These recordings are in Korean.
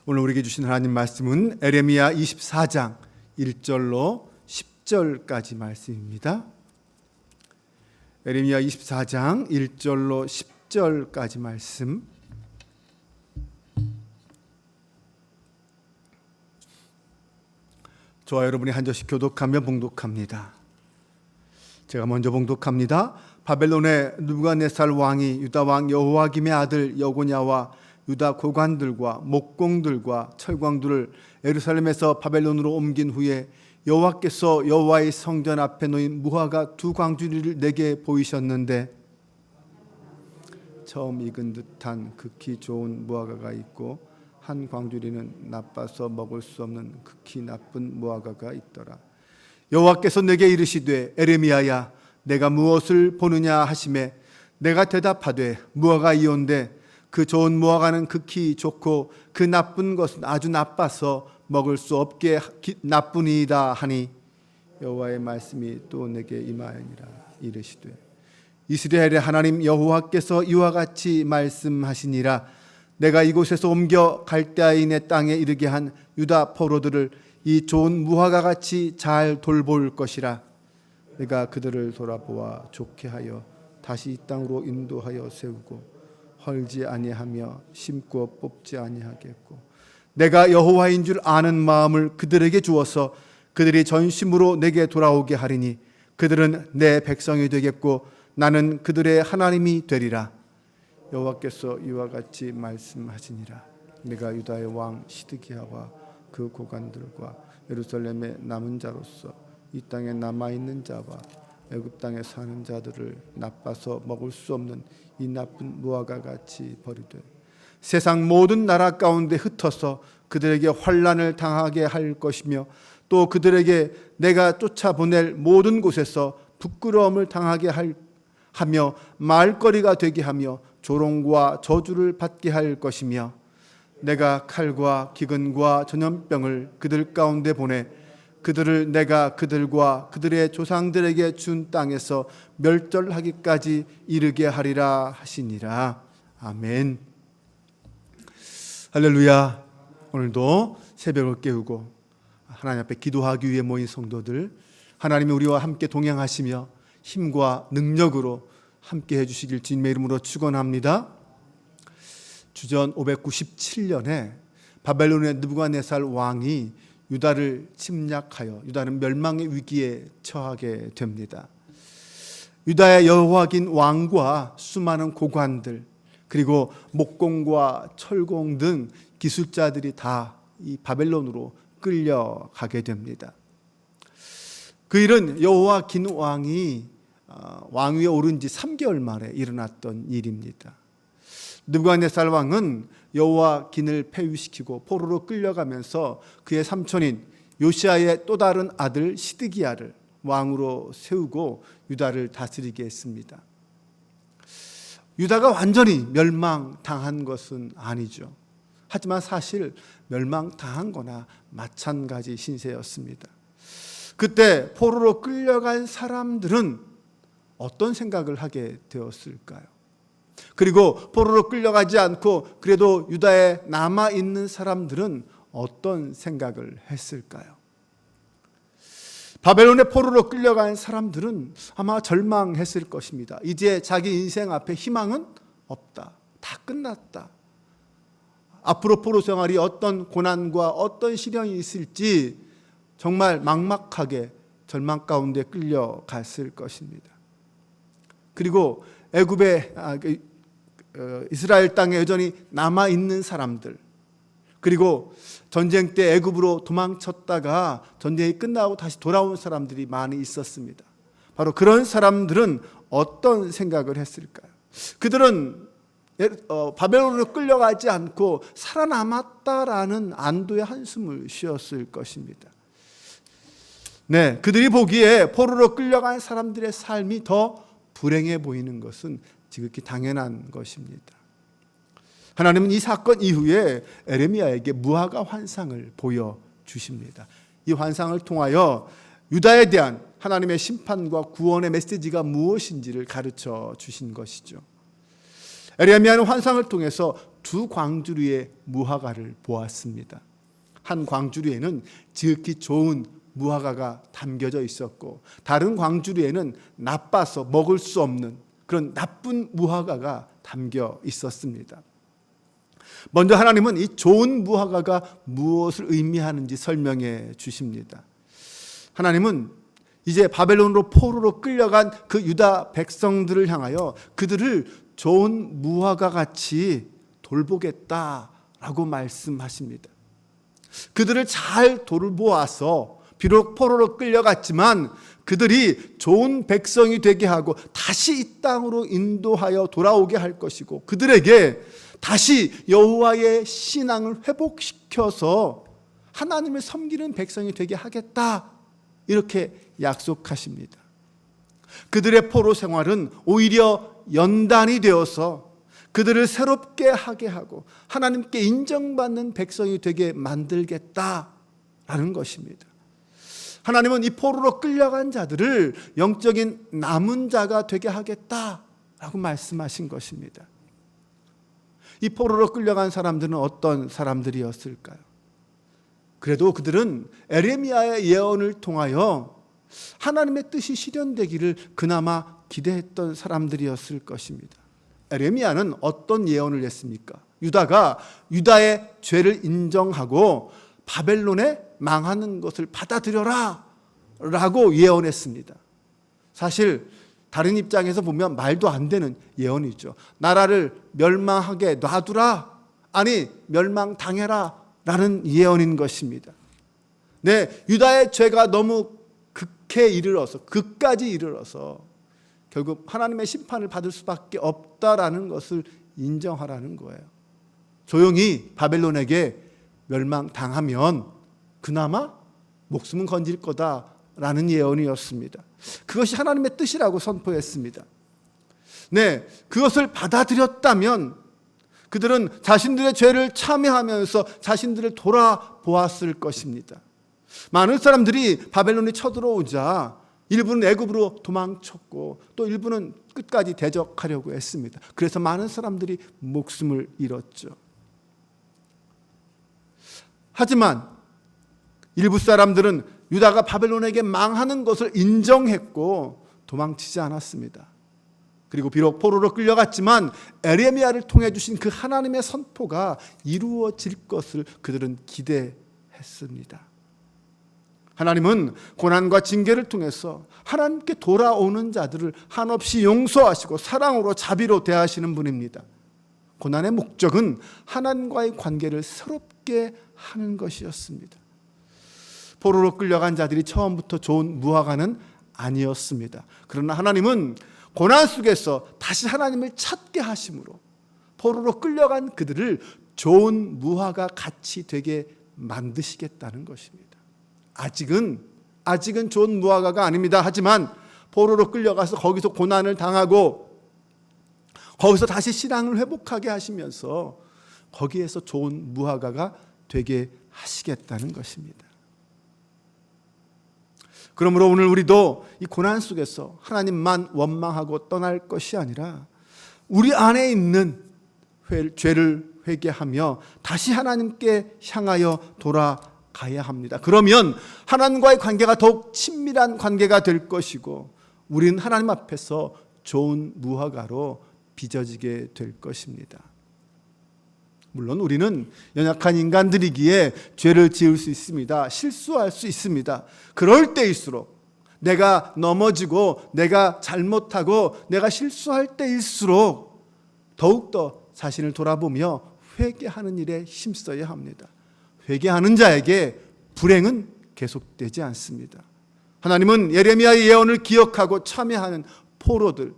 오늘 우리에게 주신 하나님 말씀은 에레미야 24장 1절로 10절까지 말씀입니다. 에레미야 24장 1절로 10절까지 말씀. 저와 여러분이 한 절씩 교독하며 봉독합니다. 제가 먼저 봉독합니다. 바벨론의 느부갓네살 왕이 유다 왕 여호야김의 아들 여고냐와 유다 고관들과 목공들과 철광들을 예루살렘에서 바벨론으로 옮긴 후에 여호와께서 여호와의 성전 앞에 놓인 무화과 두 광주리를 내게 보이셨는데, 처음 익은 듯한 극히 좋은 무화과가 있고 한 광주리는 나빠서 먹을 수 없는 극히 나쁜 무화과가 있더라. 여호와께서 내게 이르시되 에레미야야 내가 무엇을 보느냐 하시매 내가 대답하되 무화과이온데 그 좋은 무화과는 극히 좋고 그 나쁜 것은 아주 나빠서 먹을 수 없게 나쁘니이다 하니, 여호와의 말씀이 또 내게 임하니라. 이르시되 이스라엘의 하나님 여호와께서 이와 같이 말씀하시니라. 내가 이곳에서 옮겨 갈대아인의 땅에 이르게 한 유다 포로들을 이 좋은 무화과 같이 잘 돌볼 것이라. 내가 그들을 돌아보아 좋게 하여 다시 이 땅으로 인도하여 세우고 헐지 아니하며 심고 뽑지 아니하겠고, 내가 여호와인 줄 아는 마음을 그들에게 주어서 그들이 전심으로 내게 돌아오게 하리니 그들은 내 백성이 되겠고 나는 그들의 하나님이 되리라. 여호와께서 이와 같이 말씀하시니라. 내가 유다의 왕 시드기야와 그 고관들과 예루살렘의 남은 자로서 이 땅에 남아있는 자와 애굽 땅에 사는 자들을 나빠서 먹을 수 없는 이 나쁜 무화과 같이 버리되 세상 모든 나라 가운데 흩어서 그들에게 환난을 당하게 할 것이며, 또 그들에게 내가 쫓아보낼 모든 곳에서 부끄러움을 당하게 하며 말거리가 되게 하며 조롱과 저주를 받게 할 것이며, 내가 칼과 기근과 전염병을 그들 가운데 보내 그들을 내가 그들과 그들의 조상들에게 준 땅에서 멸절하기까지 이르게 하리라 하시니라. 아멘. 할렐루야. 오늘도 새벽을 깨우고 하나님 앞에 기도하기 위해 모인 성도들, 하나님이 우리와 함께 동행하시며 힘과 능력으로 함께 해주시길 주님의 이름으로 축원합니다. 주전 597년에 바벨론의 느부갓네살 왕이 유다를 침략하여 유다는 멸망의 위기에 처하게 됩니다. 유다의 여호야긴 왕과 수많은 고관들, 그리고 목공과 철공 등 기술자들이 다 이 바벨론으로 끌려가게 됩니다. 그 일은 여호야긴 왕이 왕위에 오른 지 3개월 만에 일어났던 일입니다. 느부갓네살 왕은 여호야긴을 폐위시키고 포로로 끌려가면서 그의 삼촌인 요시야의 또 다른 아들 시드기야를 왕으로 세우고 유다를 다스리게 했습니다. 유다가 완전히 멸망당한 것은 아니죠. 하지만 사실 멸망당한 거나 마찬가지 신세였습니다. 그때 포로로 끌려간 사람들은 어떤 생각을 하게 되었을까요? 그리고 포로로 끌려가지 않고 그래도 유다에 남아있는 사람들은 어떤 생각을 했을까요? 바벨론의 포로로 끌려간 사람들은 아마 절망했을 것입니다. 이제 자기 인생 앞에 희망은 없다. 다 끝났다. 앞으로 포로 생활이 어떤 고난과 어떤 시련이 있을지 정말 막막하게 절망 가운데 끌려갔을 것입니다. 그리고 애굽의 이스라엘 땅에 여전히 남아있는 사람들, 그리고 전쟁 때 애굽으로 도망쳤다가 전쟁이 끝나고 다시 돌아온 사람들이 많이 있었습니다. 바로 그런 사람들은 어떤 생각을 했을까요? 그들은 바벨론으로 끌려가지 않고 살아남았다라는 안도의 한숨을 쉬었을 것입니다. 네, 그들이 보기에 포로로 끌려간 사람들의 삶이 더 불행해 보이는 것은 지극히 당연한 것입니다. 하나님은 이 사건 이후에 에레미야에게 무화과 환상을 보여주십니다. 이 환상을 통하여 유다에 대한 하나님의 심판과 구원의 메시지가 무엇인지를 가르쳐 주신 것이죠. 에레미야는 환상을 통해서 두 광주리의 무화과를 보았습니다. 한 광주리에는 지극히 좋은 무화과가 담겨져 있었고, 다른 광주리에는 나빠서 먹을 수 없는 그런 나쁜 무화과가 담겨 있었습니다. 먼저 하나님은 이 좋은 무화과가 무엇을 의미하는지 설명해 주십니다. 하나님은 이제 바벨론으로 포로로 끌려간 그 유다 백성들을 향하여 그들을 좋은 무화과 같이 돌보겠다라고 말씀하십니다. 그들을 잘 돌보아서 비록 포로로 끌려갔지만 그들이 좋은 백성이 되게 하고 다시 이 땅으로 인도하여 돌아오게 할 것이고, 그들에게 다시 여호와의 신앙을 회복시켜서 하나님을 섬기는 백성이 되게 하겠다, 이렇게 약속하십니다. 그들의 포로 생활은 오히려 연단이 되어서 그들을 새롭게 하게 하고 하나님께 인정받는 백성이 되게 만들겠다라는 것입니다. 하나님은 이 포로로 끌려간 자들을 영적인 남은 자가 되게 하겠다라고 말씀하신 것입니다. 이 포로로 끌려간 사람들은 어떤 사람들이었을까요? 그래도 그들은 에레미야의 예언을 통하여 하나님의 뜻이 실현되기를 그나마 기대했던 사람들이었을 것입니다. 에레미야는 어떤 예언을 했습니까? 유다가 유다의 죄를 인정하고 바벨론에 망하는 것을 받아들여라 라고 예언했습니다. 사실 다른 입장에서 보면 말도 안 되는 예언이죠. 나라를 멸망하게 놔두라, 아니 멸망당해라 라는 예언인 것입니다. 네, 유다의 죄가 너무 극까지 이르러서 결국 하나님의 심판을 받을 수밖에 없다라는 것을 인정하라는 거예요. 조용히 바벨론에게 멸망당하면 그나마 목숨은 건질 거다라는 예언이었습니다. 그것이 하나님의 뜻이라고 선포했습니다. 네, 그것을 받아들였다면 그들은 자신들의 죄를 참회하면서 자신들을 돌아보았을 것입니다. 많은 사람들이 바벨론이 쳐들어오자 일부는 애굽으로 도망쳤고 또 일부는 끝까지 대적하려고 했습니다. 그래서 많은 사람들이 목숨을 잃었죠. 하지만 일부 사람들은 유다가 바벨론에게 망하는 것을 인정했고 도망치지 않았습니다. 그리고 비록 포로로 끌려갔지만 에레미야를 통해 주신 그 하나님의 선포가 이루어질 것을 그들은 기대했습니다. 하나님은 고난과 징계를 통해서 하나님께 돌아오는 자들을 한없이 용서하시고 사랑으로 자비로 대하시는 분입니다. 고난의 목적은 하나님과의 관계를 새롭게 하는 것이었습니다. 포로로 끌려간 자들이 처음부터 좋은 무화과는 아니었습니다. 그러나 하나님은 고난 속에서 다시 하나님을 찾게 하심으로 포로로 끌려간 그들을 좋은 무화과 같이 되게 만드시겠다는 것입니다. 아직은 좋은 무화과가 아닙니다. 하지만 포로로 끌려가서 거기서 고난을 당하고 거기서 다시 신앙을 회복하게 하시면서 거기에서 좋은 무화과가 되게 하시겠다는 것입니다. 그러므로 오늘 우리도 이 고난 속에서 하나님만 원망하고 떠날 것이 아니라 우리 안에 있는 죄를 회개하며 다시 하나님께 향하여 돌아가야 합니다. 그러면 하나님과의 관계가 더욱 친밀한 관계가 될 것이고 우리는 하나님 앞에서 좋은 무화과로 빚어지게 될 것입니다. 물론 우리는 연약한 인간들이기에 죄를 지을 수 있습니다. 실수할 수 있습니다. 그럴 때일수록 내가 넘어지고 내가 잘못하고 내가 실수할 때일수록 더욱더 자신을 돌아보며 회개하는 일에 힘써야 합니다. 회개하는 자에게 불행은 계속되지 않습니다. 하나님은 예레미야의 예언을 기억하고 참여하는 포로들,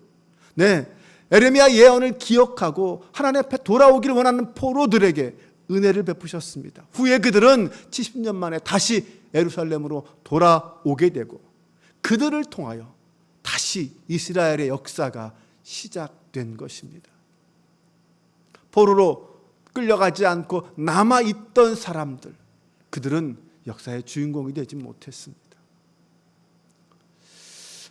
에레미야 예언을 기억하고 하나님 앞에 돌아오기를 원하는 포로들에게 은혜를 베푸셨습니다. 후에 그들은 70년 만에 다시 예루살렘으로 돌아오게 되고 그들을 통하여 다시 이스라엘의 역사가 시작된 것입니다. 포로로 끌려가지 않고 남아있던 사람들, 그들은 역사의 주인공이 되지 못했습니다.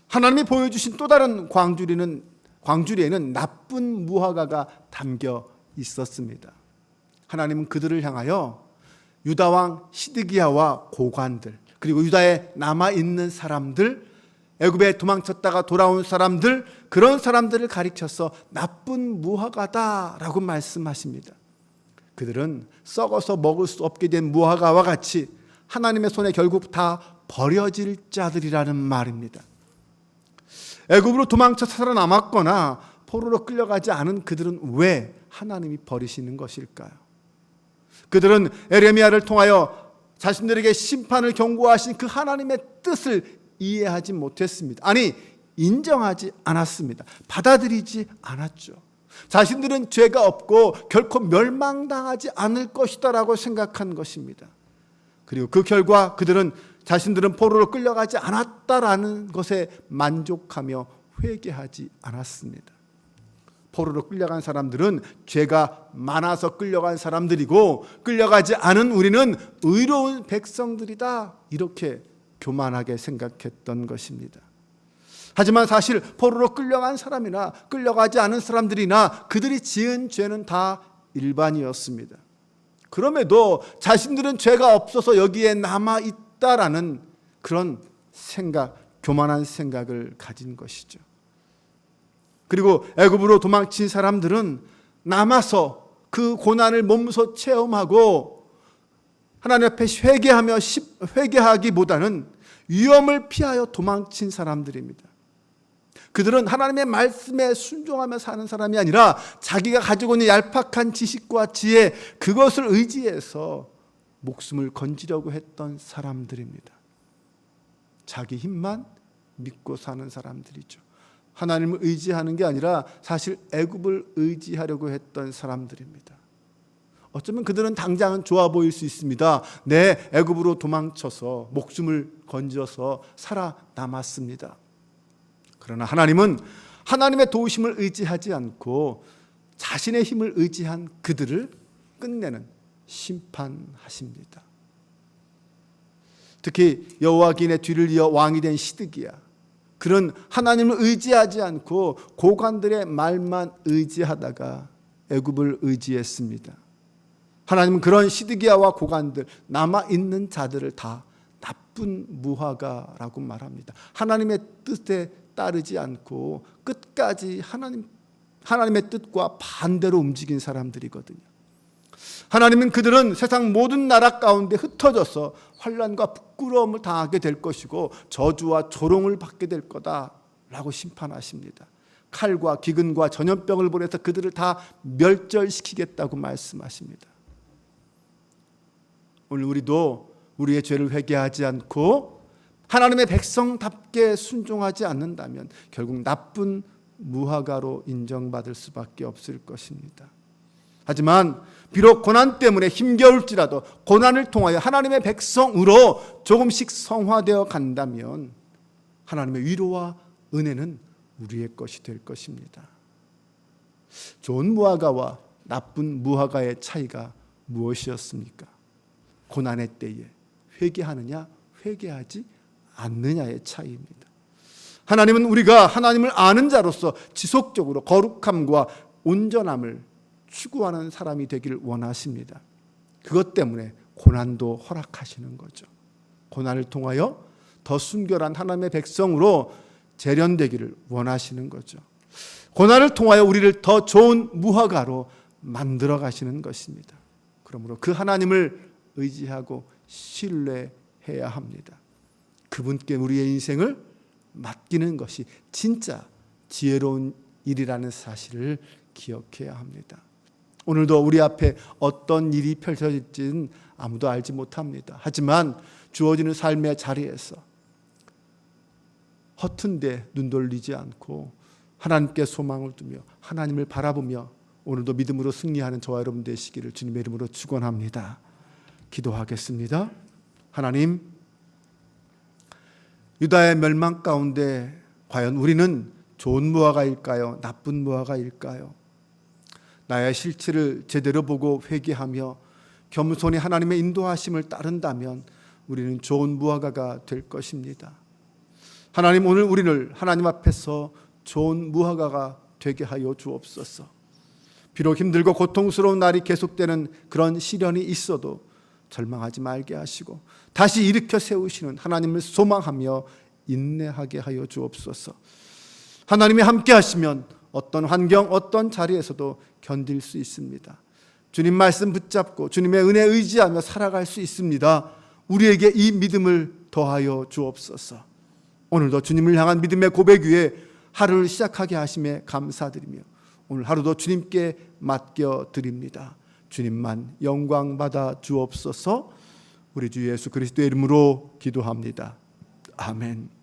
하나님이 보여주신 또 다른 광주리에는 나쁜 무화과가 담겨 있었습니다. 하나님은 그들을 향하여 유다 왕 시드기야와 고관들, 그리고 유다에 남아있는 사람들, 애굽에 도망쳤다가 돌아온 사람들, 그런 사람들을 가리켜서 나쁜 무화과다라고 말씀하십니다. 그들은 썩어서 먹을 수 없게 된 무화과와 같이 하나님의 손에 결국 다 버려질 자들이라는 말입니다. 애굽으로 도망쳐 살아남았거나 포로로 끌려가지 않은 그들은 왜 하나님이 버리시는 것일까요? 그들은 에레미야를 통하여 자신들에게 심판을 경고하신 그 하나님의 뜻을 이해하지 못했습니다. 아니, 인정하지 않았습니다. 받아들이지 않았죠. 자신들은 죄가 없고 결코 멸망당하지 않을 것이다 라고 생각한 것입니다. 그리고 그 결과 그들은 자신들은 포로로 끌려가지 않았다라는 것에 만족하며 회개하지 않았습니다. 포로로 끌려간 사람들은 죄가 많아서 끌려간 사람들이고, 끌려가지 않은 우리는 의로운 백성들이다, 이렇게 교만하게 생각했던 것입니다. 하지만 사실 포로로 끌려간 사람이나 끌려가지 않은 사람들이나 그들이 지은 죄는 다 일반이었습니다. 그럼에도 자신들은 죄가 없어서 여기에 남아있다라는 그런 생각, 교만한 생각을 가진 것이죠. 그리고 애굽으로 도망친 사람들은 남아서 그 고난을 몸소 체험하고 하나님 앞에 회개하기보다는 위험을 피하여 도망친 사람들입니다. 그들은 하나님의 말씀에 순종하며 사는 사람이 아니라 자기가 가지고 있는 얄팍한 지식과 지혜, 그것을 의지해서 목숨을 건지려고 했던 사람들입니다. 자기 힘만 믿고 사는 사람들이죠. 하나님을 의지하는 게 아니라 사실 애굽을 의지하려고 했던 사람들입니다. 어쩌면 그들은 당장은 좋아 보일 수 있습니다. 네, 애굽으로 도망쳐서 목숨을 건져서 살아남았습니다. 그러나 하나님은 하나님의 도우심을 의지하지 않고 자신의 힘을 의지한 그들을 끝내는 심판하십니다. 특히 여호와긴의 뒤를 이어 왕이 된 시드기야, 그런 하나님을 의지하지 않고 고관들의 말만 의지하다가 애굽을 의지했습니다. 하나님은 그런 시드기야와 고관들, 남아있는 자들을 다 나쁜 무화과라고 말합니다. 하나님의 뜻에 따르지 않고 끝까지 하나님의 뜻과 반대로 움직인 사람들이거든요. 하나님은 그들은 세상 모든 나라 가운데 흩어져서 환난과 부끄러움을 당하게 될 것이고 저주와 조롱을 받게 될 거다라고 심판하십니다. 칼과 기근과 전염병을 보내서 그들을 다 멸절시키겠다고 말씀하십니다. 오늘 우리도 우리의 죄를 회개하지 않고 하나님의 백성답게 순종하지 않는다면 결국 나쁜 무화과로 인정받을 수밖에 없을 것입니다. 하지만 비록 고난 때문에 힘겨울지라도 고난을 통하여 하나님의 백성으로 조금씩 성화되어 간다면 하나님의 위로와 은혜는 우리의 것이 될 것입니다. 좋은 무화과와 나쁜 무화과의 차이가 무엇이었습니까? 고난의 때에 회개하느냐 회개하지 않느냐의 차이입니다. 하나님은 우리가 하나님을 아는 자로서 지속적으로 거룩함과 온전함을 추구하는 사람이 되기를 원하십니다. 그것 때문에 고난도 허락하시는 거죠. 고난을 통하여 더 순결한 하나님의 백성으로 재련되기를 원하시는 거죠. 고난을 통하여 우리를 더 좋은 무화과로 만들어 가시는 것입니다. 그러므로 그 하나님을 의지하고 신뢰해야 합니다. 그분께 우리의 인생을 맡기는 것이 진짜 지혜로운 일이라는 사실을 기억해야 합니다. 오늘도 우리 앞에 어떤 일이 펼쳐질지는 아무도 알지 못합니다. 하지만 주어지는 삶의 자리에서 허튼 데 눈 돌리지 않고 하나님께 소망을 두며 하나님을 바라보며 오늘도 믿음으로 승리하는 저와 여러분 되시기를 주님의 이름으로 축원합니다. 기도하겠습니다. 하나님, 유다의 멸망 가운데 과연 우리는 좋은 무화과일까요? 나쁜 무화과일까요? 나의 실체를 제대로 보고 회개하며 겸손히 하나님의 인도하심을 따른다면 우리는 좋은 무화과가 될 것입니다. 하나님, 오늘 우리를 하나님 앞에서 좋은 무화과가 되게 하여 주옵소서. 비록 힘들고 고통스러운 날이 계속되는 그런 시련이 있어도 절망하지 말게 하시고 다시 일으켜 세우시는 하나님을 소망하며 인내하게 하여 주옵소서. 하나님이 함께 하시면 어떤 환경, 어떤 자리에서도 견딜 수 있습니다. 주님 말씀 붙잡고 주님의 은혜 의지하며 살아갈 수 있습니다. 우리에게 이 믿음을 더하여 주옵소서. 오늘도 주님을 향한 믿음의 고백 위에 하루를 시작하게 하심에 감사드리며 오늘 하루도 주님께 맡겨드립니다. 주님만 영광 받아 주옵소서. 우리 주 예수 그리스도의 이름으로 기도합니다. 아멘.